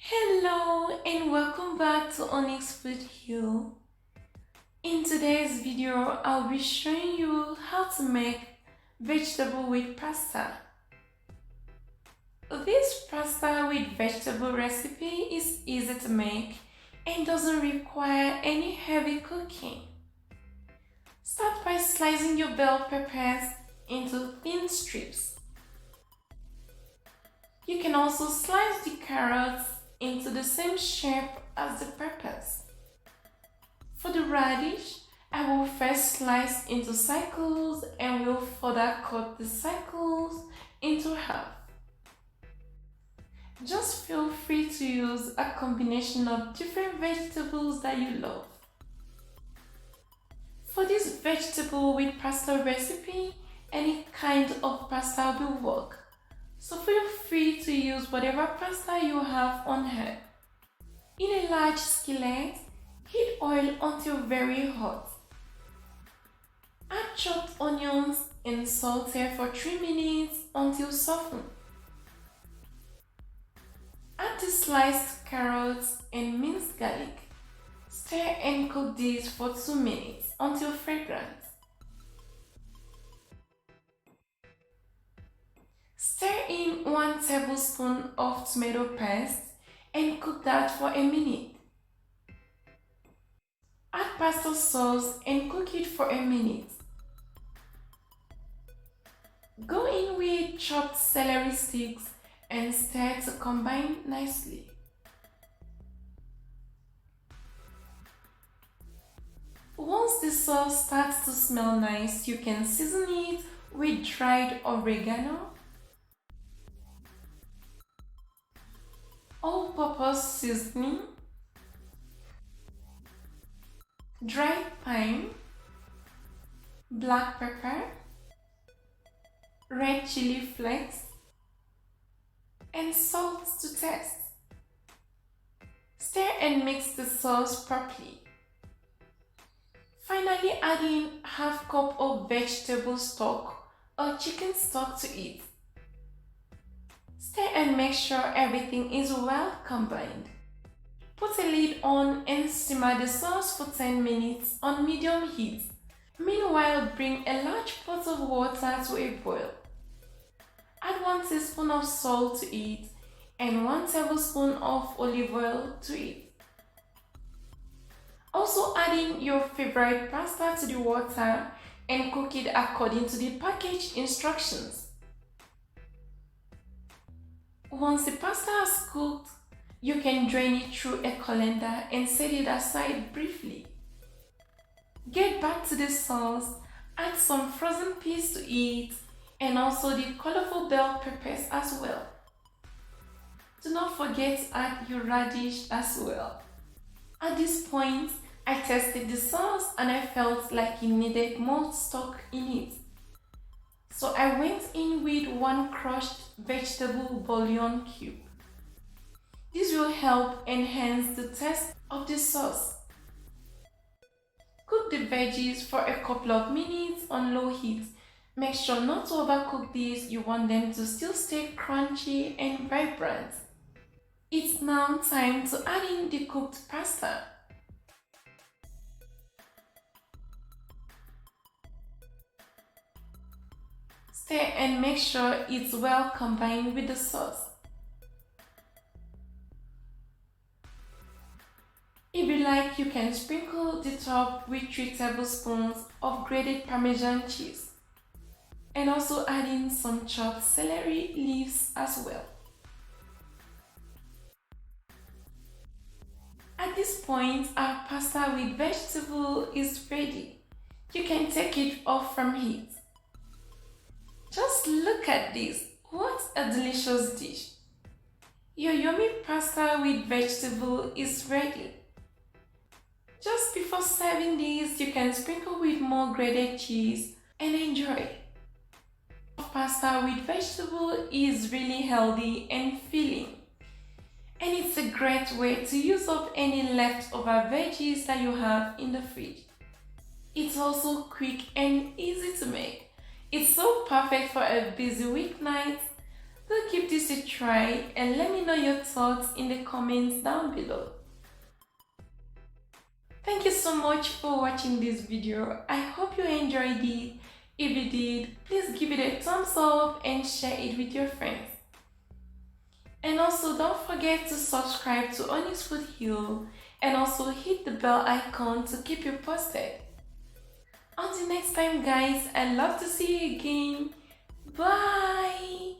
Hello and welcome back to Onyx Food Hill. In today's video, I'll be showing you how to make vegetable with pasta. This pasta with vegetable recipe is easy to make and doesn't require any heavy cooking. Start by slicing your bell peppers into thin strips. You can also slice the carrots into the same shape as the peppers. For the radish, I will first slice into circles and will further cut the circles into half. Just feel free to use a combination of different vegetables that you love. For this vegetable with pasta recipe, any kind of pasta will work. So feel free to use whatever pasta you have on hand. In a large skillet, heat oil until very hot. Add chopped onions and saute for 3 minutes until softened. Add the sliced carrots and minced garlic. Stir and cook these for 2 minutes until fragrant. Stir in 1 tablespoon of tomato paste and cook that for a minute. Add pasta sauce and cook it for a minute. Go in with chopped celery sticks and stir to combine nicely. Once the sauce starts to smell nice, you can season it with dried oregano, all-purpose seasoning, dried thyme, black pepper, red chili flakes, and salt to taste. Stir and mix the sauce properly. Finally, add in half cup of vegetable stock or chicken stock to it. Stir and make sure everything is well combined. Put a lid on and simmer the sauce for 10 minutes on medium heat. Meanwhile, bring a large pot of water to a boil. Add 1 teaspoon of salt to it and 1 tablespoon of olive oil to it. Also add in your favorite pasta to the water and cook it according to the package instructions. Once the pasta is cooked, you can drain it through a colander and set it aside briefly. Get back to the sauce, add some frozen peas to it and also the colorful bell peppers as well. Do not forget to add your radish as well. At this point, I tested the sauce and I felt like it needed more stock in it. So I went in with 1 crushed vegetable bouillon cube. This will help enhance the taste of the sauce. Cook the veggies for a couple of minutes on low heat. Make sure not to overcook these, you want them to still stay crunchy and vibrant. It's now time to add in the cooked pasta. Stir and make sure it's well combined with the sauce. If you like, you can sprinkle the top with 3 tablespoons of grated parmesan cheese and also add in some chopped celery leaves as well. At this point, our pasta with vegetable is ready. You can take it off from heat. Just look at this, what a delicious dish! Your yummy pasta with vegetable is ready. Just before serving this, you can sprinkle with more grated cheese and enjoy. Pasta with vegetable is really healthy and filling. And it's a great way to use up any leftover veggies that you have in the fridge. It's also quick and easy to make. It's so perfect for a busy weeknight. Do give this a try and let me know your thoughts in the comments down below. Thank you so much for watching this video. I hope you enjoyed it. If you did, please give it a thumbs up and share it with your friends. And also don't forget to subscribe to Onyx Food Hill and also hit the bell icon to keep you posted. Until next time guys, I'd love to see you again. Bye!